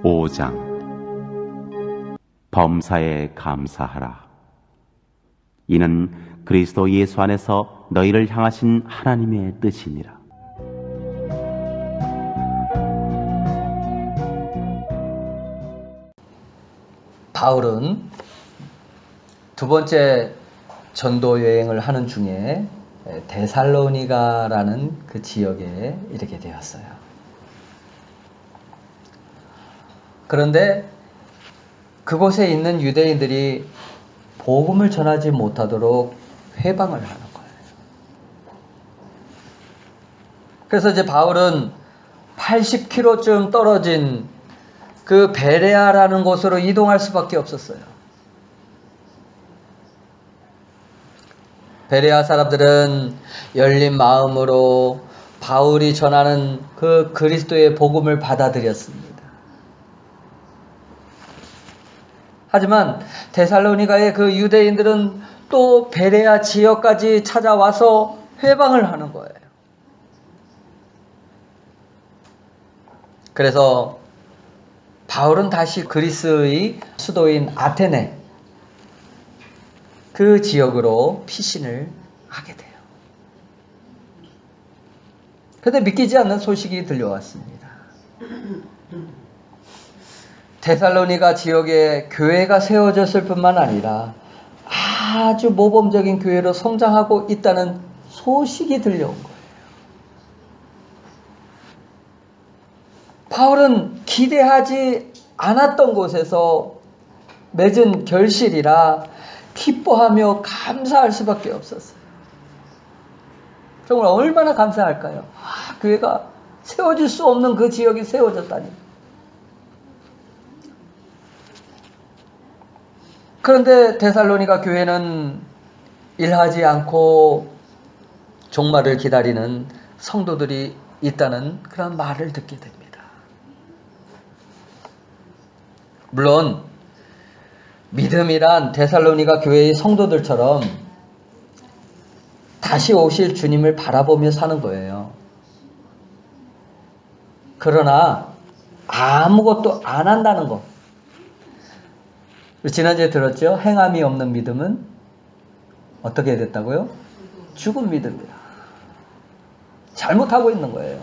5장 범사에 감사하라. 이는 그리스도 예수 안에서 너희를 향하신 하나님의 뜻이니라. 바울은 두 번째 전도 여행을 하는 중에 데살로니가라는 그 지역에 이르게 되었어요. 그런데 그곳에 있는 유대인들이 복음을 전하지 못하도록 회방을 하는 거예요. 그래서 이제 바울은 80km쯤 떨어진 그 베레아라는 곳으로 이동할 수밖에 없었어요. 베레아 사람들은 열린 마음으로 바울이 전하는 그 그리스도의 복음을 받아들였습니다. 하지만 데살로니가의 그 유대인들은 또 베레아 지역까지 찾아와서 회방을 하는 거예요. 그래서 바울은 다시 그리스의 수도인 아테네 그 지역으로 피신을 하게 돼요. 그런데 믿기지 않는 소식이 들려왔습니다. 데살로니가 지역에 교회가 세워졌을 뿐만 아니라 아주 모범적인 교회로 성장하고 있다는 소식이 들려온 거예요. 바울은 기대하지 않았던 곳에서 맺은 결실이라 기뻐하며 감사할 수밖에 없었어요. 정말 얼마나 감사할까요? 교회가 세워질 수 없는 그 지역이 세워졌다니. 그런데 데살로니가 교회는 일하지 않고 종말을 기다리는 성도들이 있다는 그런 말을 듣게 됩니다. 물론 믿음이란 데살로니가 교회의 성도들처럼 다시 오실 주님을 바라보며 사는 거예요. 그러나 아무것도 안 한다는 것. 지난주에 들었죠? 행함이 없는 믿음은 어떻게 됐다고요? 죽은 믿음이다. 잘못하고 있는 거예요.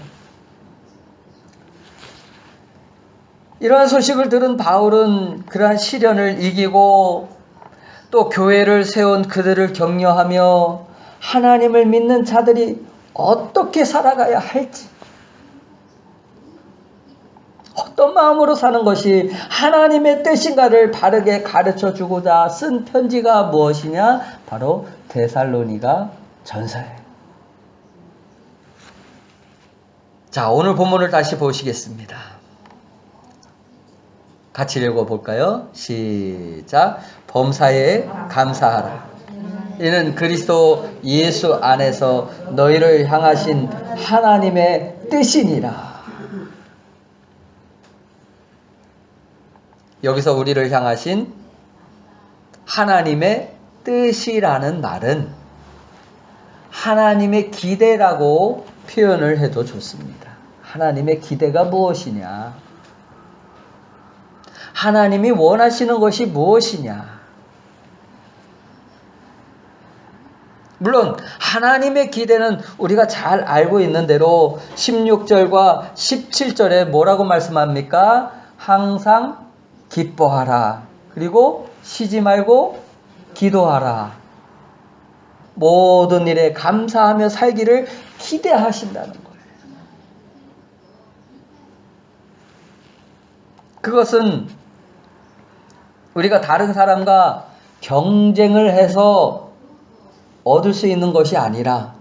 이러한 소식을 들은 바울은 그러한 시련을 이기고 또 교회를 세운 그들을 격려하며 하나님을 믿는 자들이 어떻게 살아가야 할지, 어떤 마음으로 사는 것이 하나님의 뜻인가를 바르게 가르쳐 주고자 쓴 편지가 무엇이냐? 바로 데살로니가 전서예요. 자, 오늘 본문을 다시 보시겠습니다. 같이 읽어볼까요? 시작. 범사에 감사하라. 이는 그리스도 예수 안에서 너희를 향하신 하나님의 뜻이니라. 여기서 우리를 향하신 하나님의 뜻이라는 말은 하나님의 기대라고 표현을 해도 좋습니다. 하나님의 기대가 무엇이냐? 하나님이 원하시는 것이 무엇이냐? 물론 하나님의 기대는 우리가 잘 알고 있는 대로 16절과 17절에 뭐라고 말씀합니까? 항상 기뻐하라. 그리고 쉬지 말고 기도하라. 모든 일에 감사하며 살기를 기대하신다는 거예요. 그것은 우리가 다른 사람과 경쟁을 해서 얻을 수 있는 것이 아니라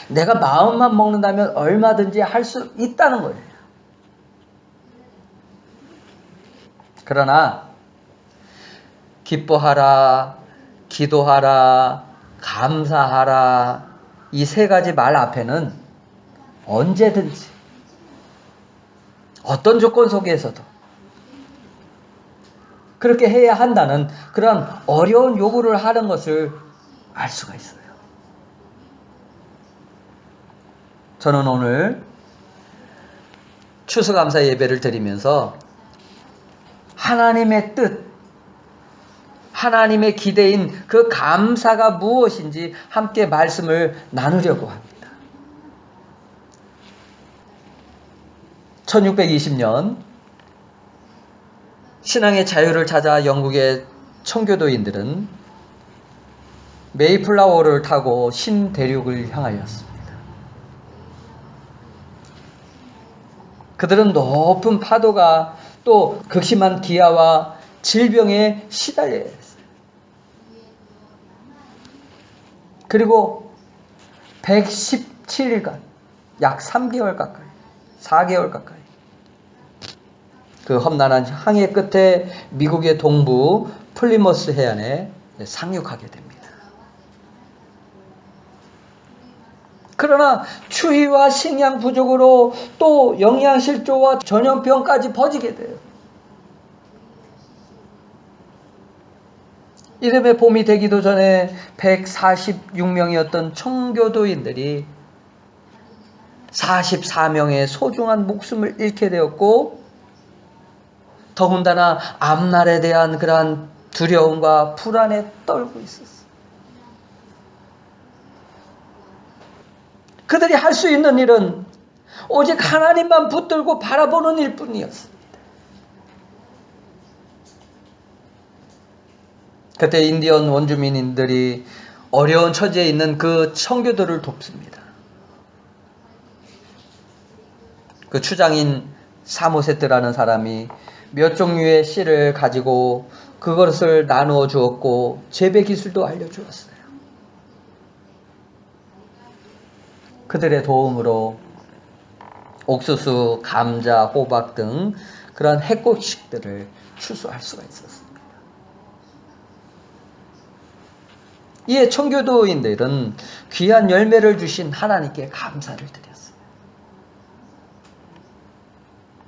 내가 마음만 먹는다면 얼마든지 할 수 있다는 거예요. 그러나 기뻐하라, 기도하라, 감사하라 이 세 가지 말 앞에는 언제든지 어떤 조건 속에서도 그렇게 해야 한다는 그런 어려운 요구를 하는 것을 알 수가 있어요. 저는 오늘 추수감사 예배를 드리면서 하나님의 뜻, 하나님의 기대인 그 감사가 무엇인지 함께 말씀을 나누려고 합니다. 1620년 신앙의 자유를 찾아 영국의 청교도인들은 메이플라워를 타고 신대륙을 향하였습니다. 그들은 높은 파도가 또 극심한 기아와 질병에 시달려야 했어요. 그리고 117일간, 약 3개월 가까이, 4개월 가까이 그 험난한 항해 끝에 미국의 동부 플리머스 해안에 상륙하게 됩니다. 그러나 추위와 식량 부족으로 또 영양실조와 전염병까지 퍼지게 돼요. 이듬해 봄이 되기도 전에 146명이었던 청교도인들이 44명의 소중한 목숨을 잃게 되었고, 더군다나 앞날에 대한 그러한 두려움과 불안에 떨고 있었어요. 그들이 할 수 있는 일은 오직 하나님만 붙들고 바라보는 일뿐이었습니다. 그때 인디언 원주민들이 어려운 처지에 있는 그 청교도를 돕습니다. 그 추장인 사모세트라는 사람이 몇 종류의 씨를 가지고 그것을 나누어 주었고 재배 기술도 알려주었어요. 그들의 도움으로 옥수수, 감자, 호박 등 그런 해꽃식들을 추수할 수가 있었습니다. 이에 청교도인들은 귀한 열매를 주신 하나님께 감사를 드렸어요.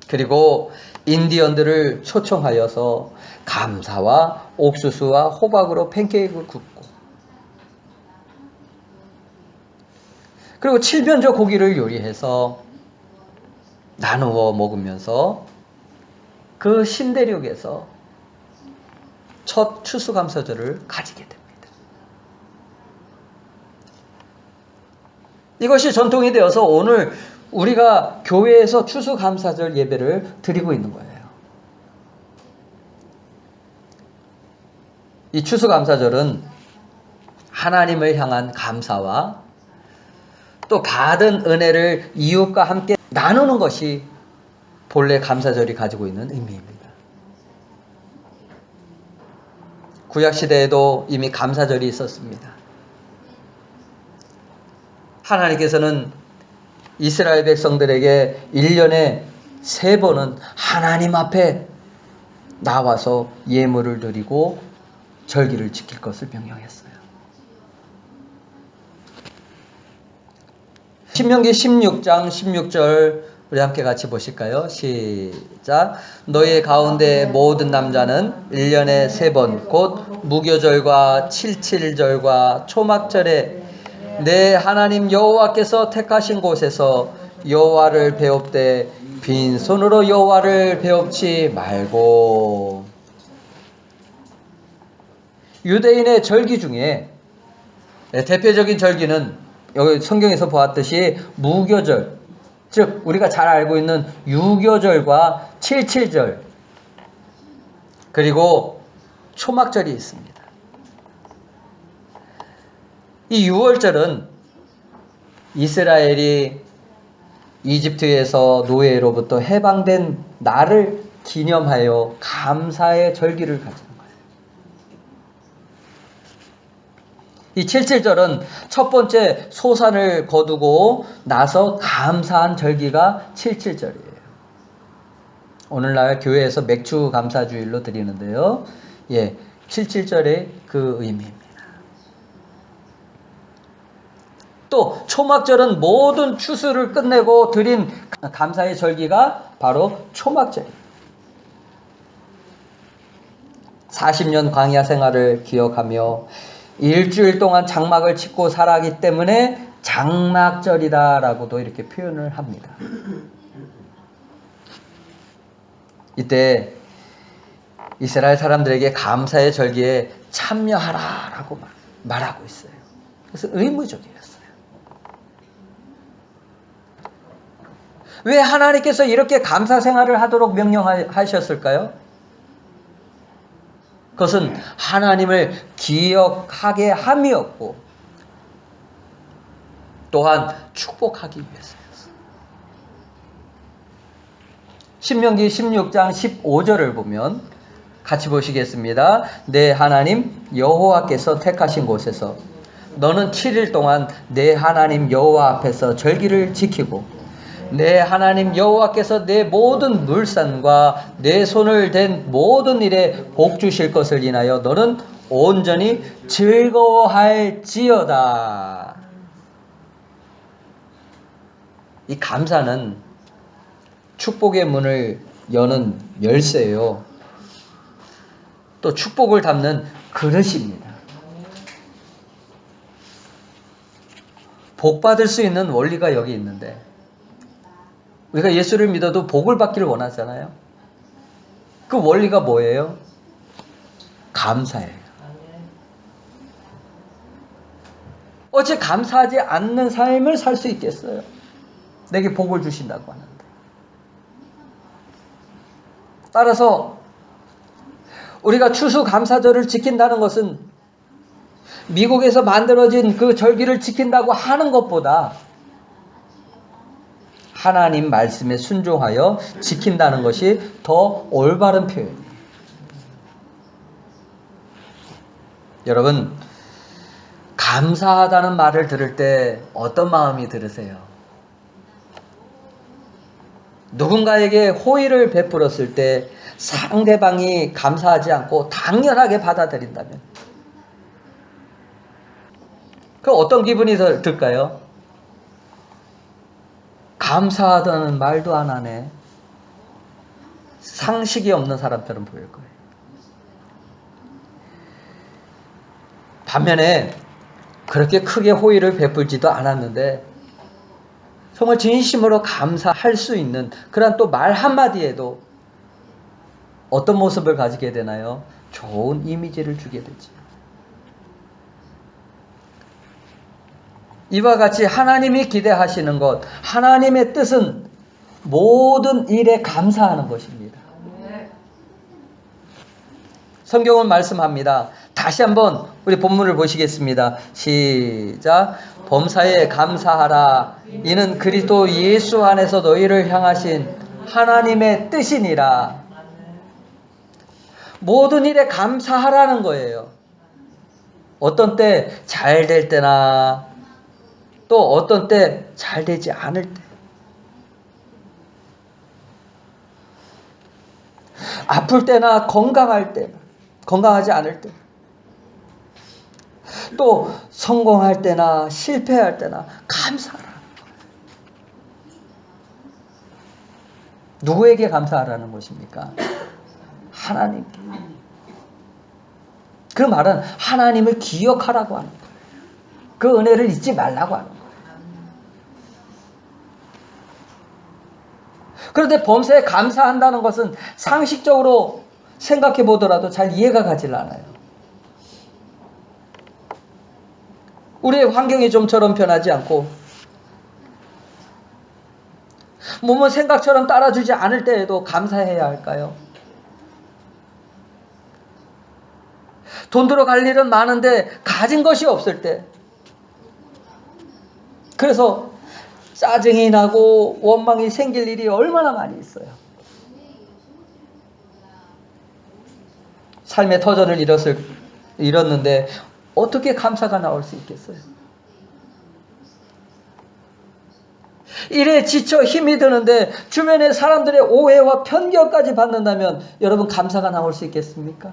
그리고 인디언들을 초청하여서 감사와 옥수수와 호박으로 팬케이크를 굽고, 그리고 칠면조 고기를 요리해서 나누어 먹으면서 그 신대륙에서 첫 추수감사절을 가지게 됩니다. 이것이 전통이 되어서 오늘 우리가 교회에서 추수감사절 예배를 드리고 있는 거예요. 이 추수감사절은 하나님을 향한 감사와 또 받은 은혜를 이웃과 함께 나누는 것이 본래 감사절이 가지고 있는 의미입니다. 구약시대에도 이미 감사절이 있었습니다. 하나님께서는 이스라엘 백성들에게 1년에 3번은 하나님 앞에 나와서 예물을 드리고 절기를 지킬 것을 명령했어요. 신명기 16장 16절 우리 함께 같이 보실까요? 시작. 너희 가운데 모든 남자는 1년에 3번 곧 무교절과 칠칠절과 초막절에 내 하나님 여호와께서 택하신 곳에서 여호와를 배웁되 빈손으로 여호와를 배웁지 말고. 유대인의 절기 중에 대표적인 절기는 여기 성경에서 보았듯이 무교절, 즉 우리가 잘 알고 있는 유교절과 칠칠절, 그리고 초막절이 있습니다. 이 6월절은 이스라엘이 이집트에서 노예로부터 해방된 날을 기념하여 감사의 절기를 가지는 거예요. 이 칠칠절은 첫 번째 소산을 거두고 나서 감사한 절기가 칠칠절이에요. 오늘날 교회에서 맥주 감사주일로 드리는데요. 칠칠절의 그 의미입니다. 또 초막절은 모든 추수를 끝내고 드린 감사의 절기가 바로 초막절입니다. 40년 광야 생활을 기억하며 일주일 동안 장막을 짓고 살아가기 때문에 장막절이다라고도 이렇게 표현을 합니다. 이때 이스라엘 사람들에게 감사의 절기에 참여하라라고 말하고 있어요. 그래서 의무적이었어요. 왜 하나님께서 이렇게 감사 생활을 하도록 명령하셨을까요? 그것은 하나님을 기억하게 함이었고 또한 축복하기 위해서였어요. 신명기 16장 15절을 보면 같이 보시겠습니다. 내 하나님 여호와께서 택하신 곳에서 너는 7일 동안 내 하나님 여호와 앞에서 절기를 지키고 내 하나님 여호와께서 내 모든 물산과 내 손을 댄 모든 일에 복 주실 것을 인하여 너는 온전히 즐거워할지어다. 이 감사는 축복의 문을 여는 열쇠예요. 또 축복을 담는 그릇입니다. 복 받을 수 있는 원리가 여기 있는데 우리가 예수를 믿어도 복을 받기를 원하잖아요. 그 원리가 뭐예요? 감사예요. 어째 감사하지 않는 삶을 살 수 있겠어요? 내게 복을 주신다고 하는데. 따라서 우리가 추수감사절을 지킨다는 것은 미국에서 만들어진 그 절기를 지킨다고 하는 것보다 하나님 말씀에 순종하여 지킨다는 것이 더 올바른 표현이에요. 여러분, 감사하다는 말을 들을 때 어떤 마음이 들으세요? 누군가에게 호의를 베풀었을 때 상대방이 감사하지 않고 당연하게 받아들인다면 그 어떤 기분이 들까요? 감사하다는 말도 안 하네. 상식이 없는 사람처럼 보일 거예요. 반면에 그렇게 크게 호의를 베풀지도 않았는데 정말 진심으로 감사할 수 있는 그런 또 말 한마디에도 어떤 모습을 가지게 되나요? 좋은 이미지를 주게 되죠. 이와 같이 하나님이 기대하시는 것, 하나님의 뜻은 모든 일에 감사하는 것입니다. 성경은 말씀합니다. 다시 한번 우리 본문을 보시겠습니다. 시작. 범사에 감사하라. 이는 그리스도 예수 안에서 너희를 향하신 하나님의 뜻이니라. 모든 일에 감사하라는 거예요. 어떤 때 잘 될 때나 또 어떤 때 잘 되지 않을 때, 아플 때나 건강할 때, 건강하지 않을 때, 또 성공할 때나 실패할 때나 감사하라는 거예요. 누구에게 감사하라는 것입니까? 하나님께. 그 말은 하나님을 기억하라고 하는 거예요. 그 은혜를 잊지 말라고 하는 거예요. 그런데 범사에 감사한다는 것은 상식적으로 생각해 보더라도 잘 이해가 가질 않아요. 우리의 환경이 좀처럼 변하지 않고 몸은 생각처럼 따라주지 않을 때에도 감사해야 할까요? 돈 들어갈 일은 많은데 가진 것이 없을 때, 그래서 짜증이 나고 원망이 생길 일이 얼마나 많이 있어요. 삶의 터전을 잃었는데 어떻게 감사가 나올 수 있겠어요? 일에 지쳐 힘이 드는데 주변의 사람들의 오해와 편견까지 받는다면 여러분 감사가 나올 수 있겠습니까?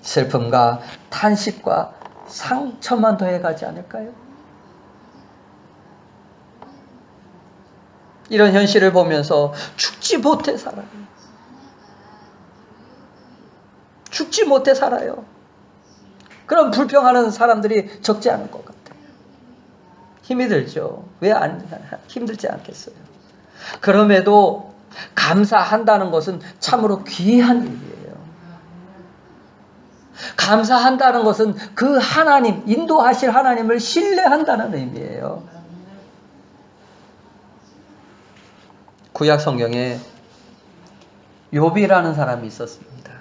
슬픔과 탄식과 상처만 더해가지 않을까요? 이런 현실을 보면서 죽지 못해 살아요. 죽지 못해 살아요. 그런 불평하는 사람들이 적지 않을 것 같아요. 힘이 들죠. 왜 힘들지 않겠어요? 그럼에도 감사한다는 것은 참으로 귀한 일이에요. 감사한다는 것은 그 하나님, 인도하실 하나님을 신뢰한다는 의미예요. 구약 성경에 욥이라는 사람이 있었습니다.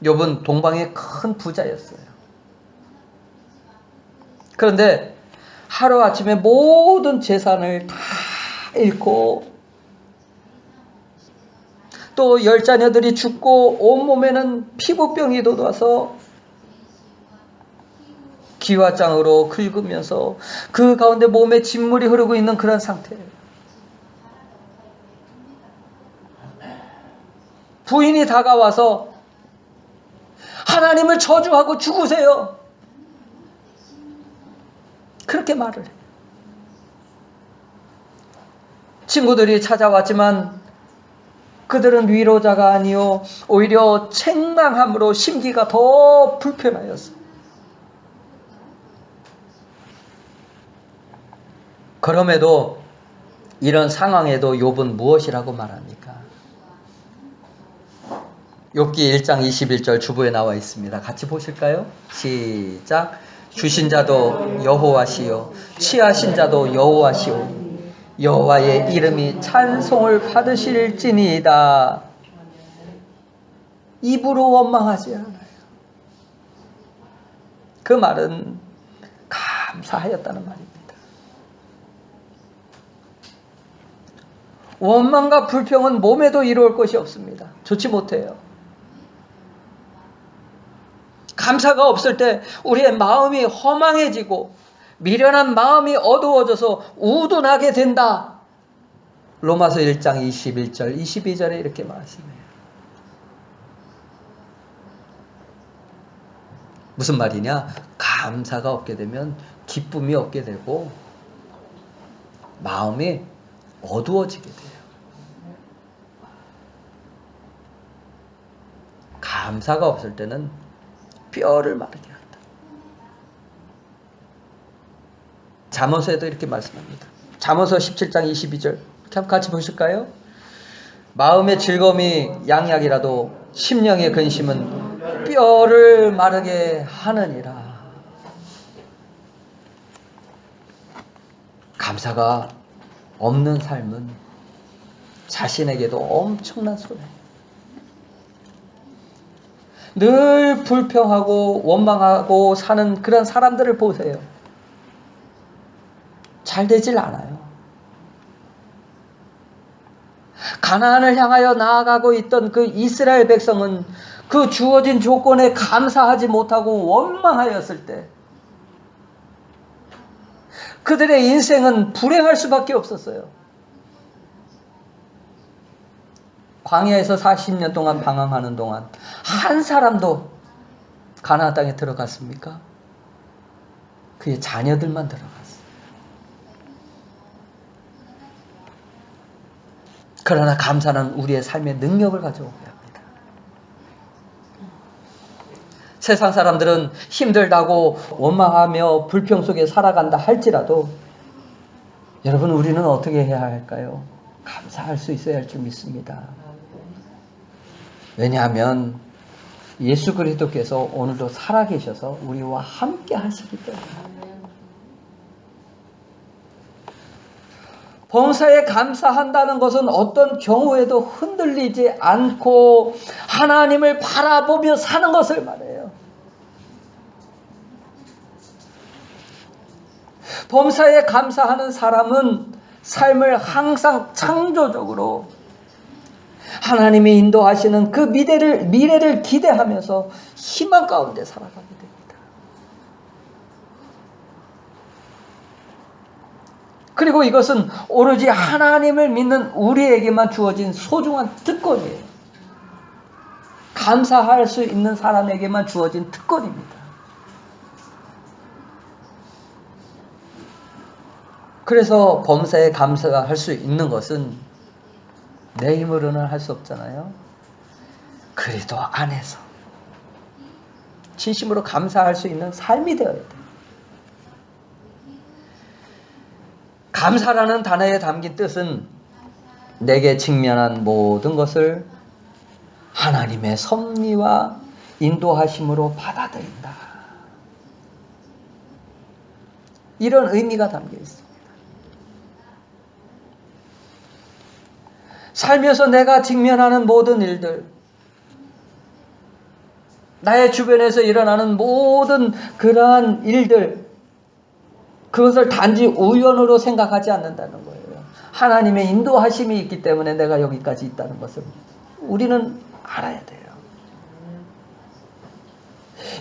욥은 동방의 큰 부자였어요. 그런데 하루아침에 모든 재산을 다 잃고 또 10자녀들이 죽고 온몸에는 피부병이 돋아서 기와장으로 긁으면서 그 가운데 몸에 진물이 흐르고 있는 그런 상태예요. 부인이 다가와서 하나님을 저주하고 죽으세요. 그렇게 말을 해요. 친구들이 찾아왔지만 그들은 위로자가 아니요 오히려 책망함으로 심기가 더 불편하였어요. 그럼에도 이런 상황에도 욥은 무엇이라고 말합니까? 욥기 1장 21절 주부에 나와 있습니다. 같이 보실까요? 시작. 주신 자도 여호와시요 취하신 자도 여호와시오 여호와의 이름이 찬송을 받으실지니이다. 입으로 원망하지 않아요. 그 말은 감사하였다는 말입니다. 원망과 불평은 몸에도 이루어올 것이 없습니다. 좋지 못해요. 감사가 없을 때 우리의 마음이 허망해지고 미련한 마음이 어두워져서 우둔하게 된다. 로마서 1장 21절, 22절에 이렇게 말씀해요. 무슨 말이냐? 감사가 없게 되면 기쁨이 없게 되고 마음이 어두워지게 돼요. 감사가 없을 때는 뼈를 마르게 한다. 잠언서에도 이렇게 말씀합니다. 잠언서 17장 22절 같이 보실까요? 마음의 즐거움이 양약이라도 심령의 근심은 뼈를 마르게 하느니라. 감사가 없는 삶은 자신에게도 엄청난 손해예요. 늘 불평하고 원망하고 사는 그런 사람들을 보세요. 잘 되질 않아요. 가나안을 향하여 나아가고 있던 그 이스라엘 백성은 그 주어진 조건에 감사하지 못하고 원망하였을 때 그들의 인생은 불행할 수밖에 없었어요. 광야에서 40년 동안 방황하는 동안 한 사람도 가나안 땅에 들어갔습니까? 그의 자녀들만 들어갔어요. 그러나 감사는 우리의 삶의 능력을 가져오게 합니다. 세상 사람들은 힘들다고 원망하며 불평 속에 살아간다 할지라도 여러분 우리는 어떻게 해야 할까요? 감사할 수 있어야 할 줄 믿습니다. 왜냐하면 예수 그리스도께서 오늘도 살아계셔서 우리와 함께 하시기 때문에 범사에 감사한다는 것은 어떤 경우에도 흔들리지 않고 하나님을 바라보며 사는 것을 말해요. 범사에 감사하는 사람은 삶을 항상 창조적으로 하나님이 인도하시는 그 미래를 기대하면서 희망 가운데 살아가게 됩니다. 그리고 이것은 오로지 하나님을 믿는 우리에게만 주어진 소중한 특권이에요. 감사할 수 있는 사람에게만 주어진 특권입니다. 그래서 범사에 감사할 수 있는 것은 내 힘으로는 할 수 없잖아요. 그리스도 안에서 진심으로 감사할 수 있는 삶이 되어야 돼요. 감사라는 단어에 담긴 뜻은 내게 직면한 모든 것을 하나님의 섭리와 인도하심으로 받아들인다. 이런 의미가 담겨 있습니다. 살면서 내가 직면하는 모든 일들, 나의 주변에서 일어나는 모든 그러한 일들, 그것을 단지 우연으로 생각하지 않는다는 거예요. 하나님의 인도하심이 있기 때문에 내가 여기까지 있다는 것을 우리는 알아야 돼요.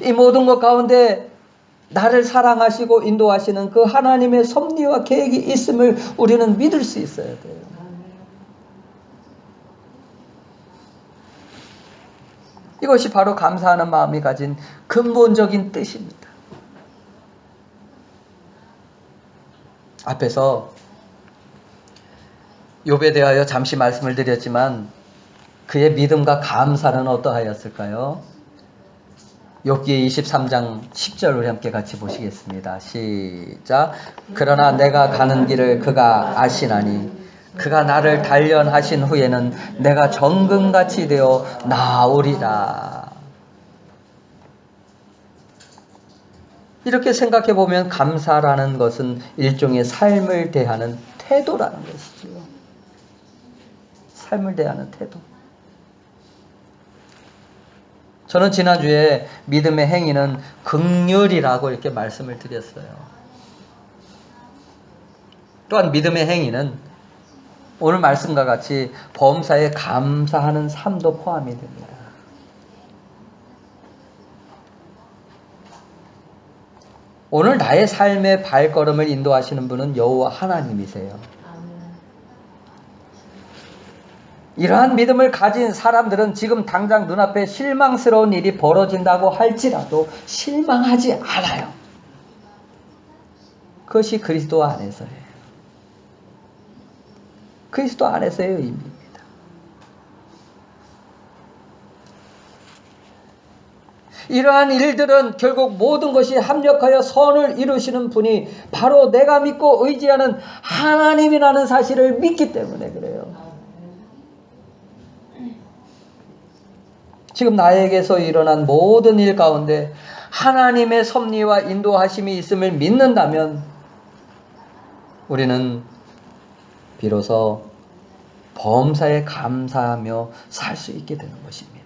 이 모든 것 가운데 나를 사랑하시고 인도하시는 그 하나님의 섭리와 계획이 있음을 우리는 믿을 수 있어야 돼요. 이것이 바로 감사하는 마음이 가진 근본적인 뜻입니다. 앞에서 욥에 대하여 잠시 말씀을 드렸지만 그의 믿음과 감사는 어떠하였을까요? 욥기 23장 10절 우리 함께 같이 보시겠습니다. 시작. 그러나 내가 가는 길을 그가 아시나니 그가 나를 단련하신 후에는 내가 정금같이 되어 나오리라. 이렇게 생각해 보면 감사라는 것은 일종의 삶을 대하는 태도라는 것이죠. 삶을 대하는 태도. 저는 지난주에 믿음의 행위는 긍휼이라고 이렇게 말씀을 드렸어요. 또한 믿음의 행위는 오늘 말씀과 같이 범사에 감사하는 삶도 포함이 됩니다. 오늘 나의 삶의 발걸음을 인도하시는 분은 여호와 하나님이세요. 이러한 믿음을 가진 사람들은 지금 당장 눈앞에 실망스러운 일이 벌어진다고 할지라도 실망하지 않아요. 그것이 그리스도 안에서예요. 그리스도 안에서의 의미입니다. 이러한 일들은 결국 모든 것이 합력하여 선을 이루시는 분이 바로 내가 믿고 의지하는 하나님이라는 사실을 믿기 때문에 그래요. 지금 나에게서 일어난 모든 일 가운데 하나님의 섭리와 인도하심이 있음을 믿는다면 우리는 비로소 범사에 감사하며 살 수 있게 되는 것입니다.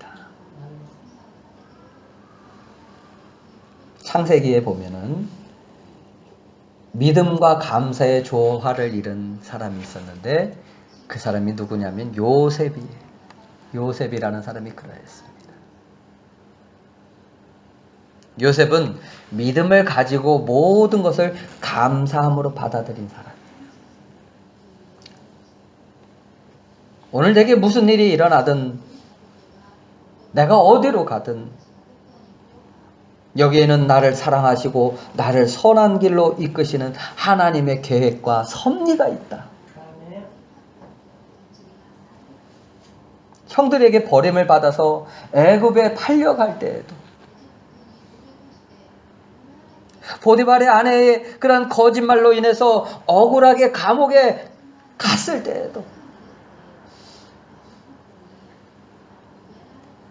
창세기에 보면은 믿음과 감사의 조화를 이룬 사람이 있었는데 그 사람이 누구냐면 요셉이에요. 요셉이라는 사람이 그러했습니다. 요셉은 믿음을 가지고 모든 것을 감사함으로 받아들인 사람이에요. 오늘 내게 무슨 일이 일어나든 내가 어디로 가든 여기에는 나를 사랑하시고 나를 선한 길로 이끄시는 하나님의 계획과 섭리가 있다. 형들에게 버림을 받아서 애굽에 팔려갈 때에도 보디발의 아내의 그런 거짓말로 인해서 억울하게 감옥에 갔을 때에도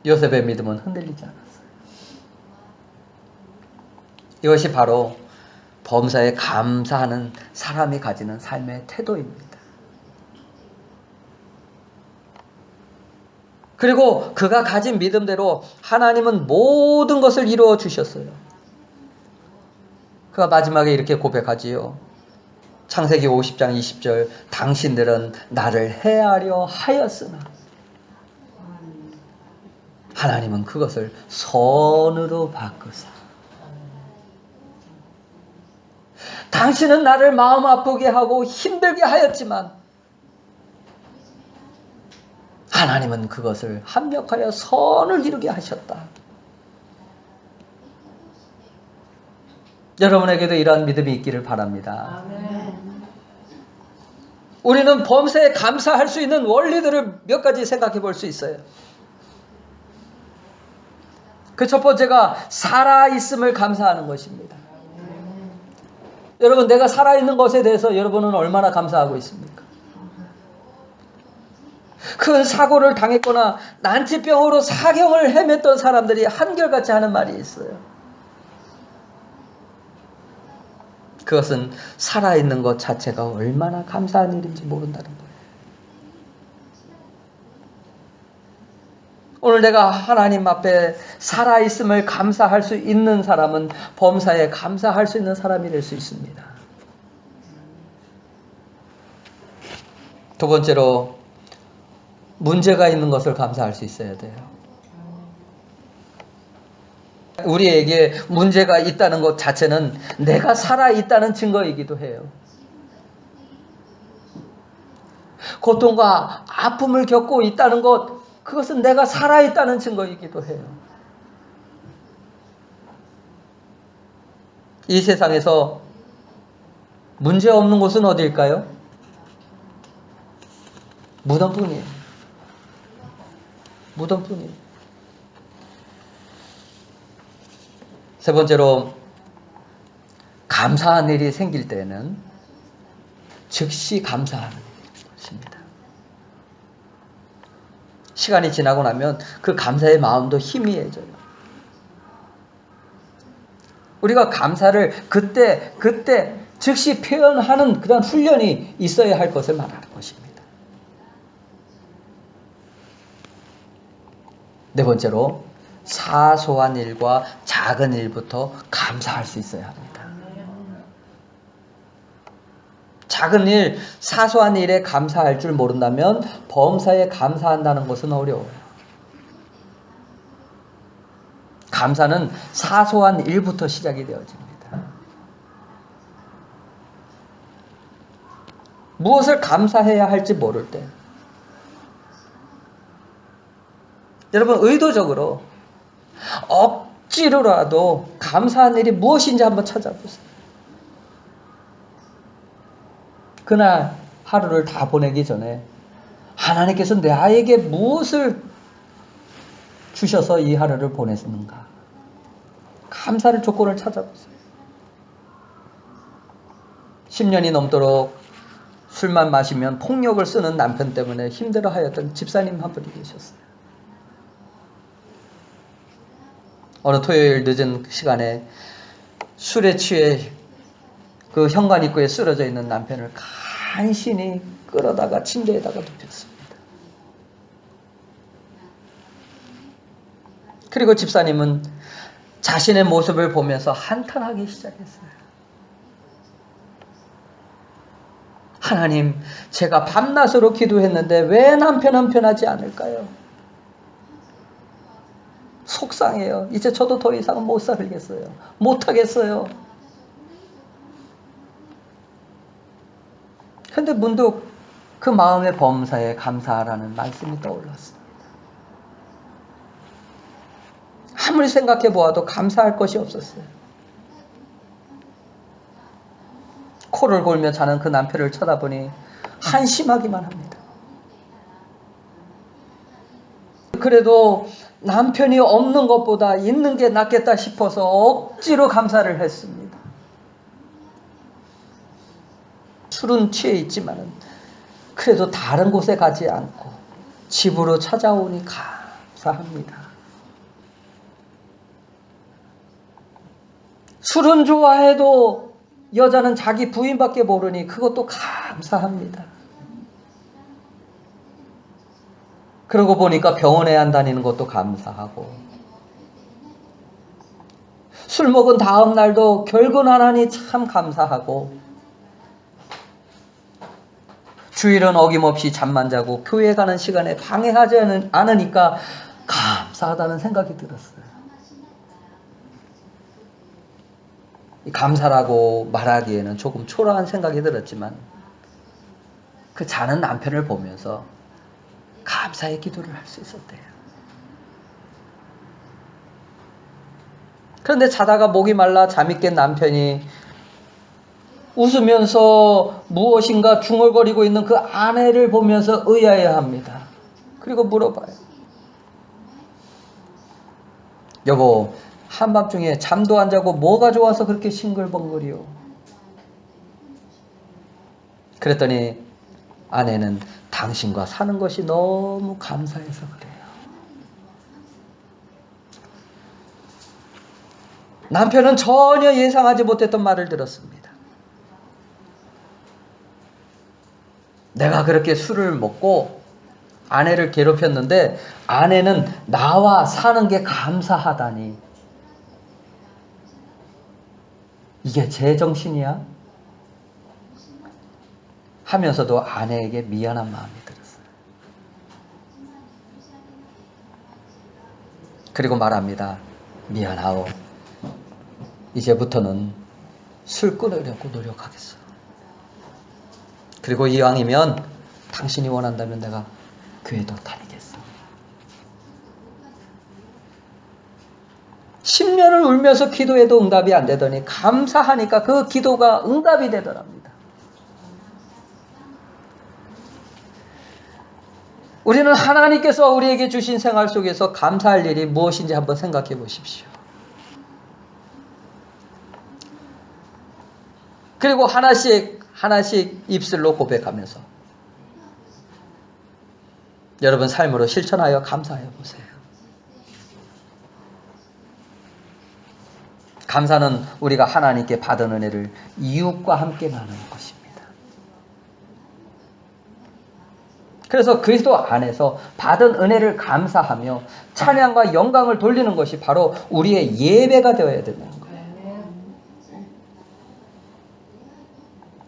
요셉의 믿음은 흔들리지 않았어요. 이것이 바로 범사에 감사하는 사람이 가지는 삶의 태도입니다. 그리고 그가 가진 믿음대로 하나님은 모든 것을 이루어 주셨어요. 그가 마지막에 이렇게 고백하지요. 창세기 50장 20절 당신들은 나를 해하려 하였으나 하나님은 그것을 선으로 바꾸사. 당신은 나를 마음 아프게 하고 힘들게 하였지만 하나님은 그것을 합력하여 선을 이루게 하셨다. 여러분에게도 이러한 믿음이 있기를 바랍니다. 우리는 범사에 감사할 수 있는 원리들을 몇 가지 생각해 볼 수 있어요. 그 첫 번째가 살아있음을 감사하는 것입니다. 여러분, 내가 살아있는 것에 대해서 여러분은 얼마나 감사하고 있습니까? 큰 사고를 당했거나 난치병으로 사경을 헤맸던 사람들이 한결같이 하는 말이 있어요. 그것은 살아있는 것 자체가 얼마나 감사한 일인지 모른다는 거예요. 오늘 내가 하나님 앞에 살아있음을 감사할 수 있는 사람은 범사에 감사할 수 있는 사람이 될 수 있습니다. 두 번째로, 문제가 있는 것을 감사할 수 있어야 돼요. 우리에게 문제가 있다는 것 자체는 내가 살아있다는 증거이기도 해요. 고통과 아픔을 겪고 있다는 것, 그것은 내가 살아있다는 증거이기도 해요. 이 세상에서 문제 없는 곳은 어디일까요? 무덤뿐이에요. 무덤뿐이에요. 세 번째로, 감사한 일이 생길 때는 즉시 감사하는 것입니다. 시간이 지나고 나면 그 감사의 마음도 희미해져요. 우리가 감사를 그때 즉시 표현하는 그런 훈련이 있어야 할 것을 말하는 것입니다. 네 번째로, 사소한 일과 작은 일부터 감사할 수 있어야 합니다. 작은 일, 사소한 일에 감사할 줄 모른다면 범사에 감사한다는 것은 어려워요. 감사는 사소한 일부터 시작이 되어집니다. 무엇을 감사해야 할지 모를 때, 여러분, 의도적으로 억지로라도 감사한 일이 무엇인지 한번 찾아보세요. 그날 하루를 다 보내기 전에 하나님께서 나에게 무엇을 주셔서 이 하루를 보냈는가, 감사를 조건을 찾아보세요. 10년이 넘도록 술만 마시면 폭력을 쓰는 남편 때문에 힘들어하였던 집사님 한 분이 계셨어요. 어느 토요일 늦은 시간에 술에 취해 그 현관 입구에 쓰러져 있는 남편을 간신히 끌어다가 침대에다가 눕혔습니다. 그리고 집사님은 자신의 모습을 보면서 한탄하기 시작했어요. 하나님, 제가 밤낮으로 기도했는데 왜 남편은 변하지 않을까요? 속상해요. 이제 저도 더 이상은 못 살겠어요. 못하겠어요. 근데 문득 그 마음의 범사에 감사하라는 말씀이 떠올랐습니다. 아무리 생각해 보아도 감사할 것이 없었어요. 코를 골며 자는 그 남편을 쳐다보니 한심하기만 합니다. 그래도 남편이 없는 것보다 있는 게 낫겠다 싶어서 억지로 감사를 했습니다. 술은 취해 있지만은 그래도 다른 곳에 가지 않고 집으로 찾아오니 감사합니다. 술은 좋아해도 여자는 자기 부인밖에 모르니 그것도 감사합니다. 그러고 보니까 병원에 안 다니는 것도 감사하고, 술 먹은 다음 날도 결근 안 하니 참 감사하고, 주일은 어김없이 잠만 자고 교회 가는 시간에 방해하지 않으니까 감사하다는 생각이 들었어요. 감사라고 말하기에는 조금 초라한 생각이 들었지만 그 자는 남편을 보면서 감사의 기도를 할 수 있었대요. 그런데 자다가 목이 말라 잠이 깬 남편이 웃으면서 무엇인가 중얼거리고 있는 그 아내를 보면서 의아해합니다. 그리고 물어봐요. 여보, 한밤중에 잠도 안 자고 뭐가 좋아서 그렇게 싱글벙글이요? 그랬더니 아내는 당신과 사는 것이 너무 감사해서 그래요. 남편은 전혀 예상하지 못했던 말을 들었습니다. 내가 그렇게 술을 먹고 아내를 괴롭혔는데 아내는 나와 사는 게 감사하다니. 이게 제정신이야? 하면서도 아내에게 미안한 마음이 들었어요. 그리고 말합니다. 미안하오. 이제부터는 술 끊으려고 노력하겠어. 그리고 이왕이면 당신이 원한다면 내가 교회도 다니겠어. 10년을 울면서 기도해도 응답이 안 되더니 감사하니까 그 기도가 응답이 되더랍니다. 우리는 하나님께서 우리에게 주신 생활 속에서 감사할 일이 무엇인지 한번 생각해 보십시오. 그리고 하나씩 입술로 고백하면서 여러분 삶으로 실천하여 감사해 보세요. 감사는 우리가 하나님께 받은 은혜를 이웃과 함께 나누는 것입니다. 그래서 그리스도 안에서 받은 은혜를 감사하며 찬양과 영광을 돌리는 것이 바로 우리의 예배가 되어야 된다는 거예요.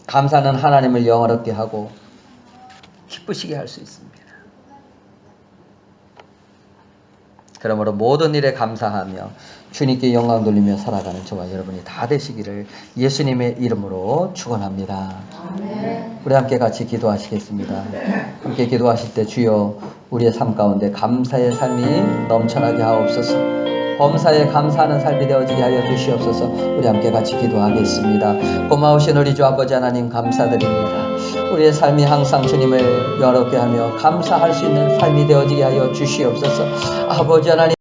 감사는 하나님을 영화롭게 하고 기쁘시게 할 수 있습니다. 그러므로 모든 일에 감사하며 주님께 영광 돌리며 살아가는 저와 여러분이 다 되시기를 예수님의 이름으로 축원합니다. 우리 함께 같이 기도하시겠습니다. 함께 기도하실 때 주여 우리의 삶 가운데 감사의 삶이 넘쳐나게 하옵소서. 범사에 감사하는 삶이 되어지게 하여 주시옵소서. 우리 함께 같이 기도하겠습니다. 고마우신 우리 주 아버지 하나님 감사드립니다. 우리의 삶이 항상 주님을 영화롭게 하며 감사할 수 있는 삶이 되어지게 하여 주시옵소서. 아버지 하나님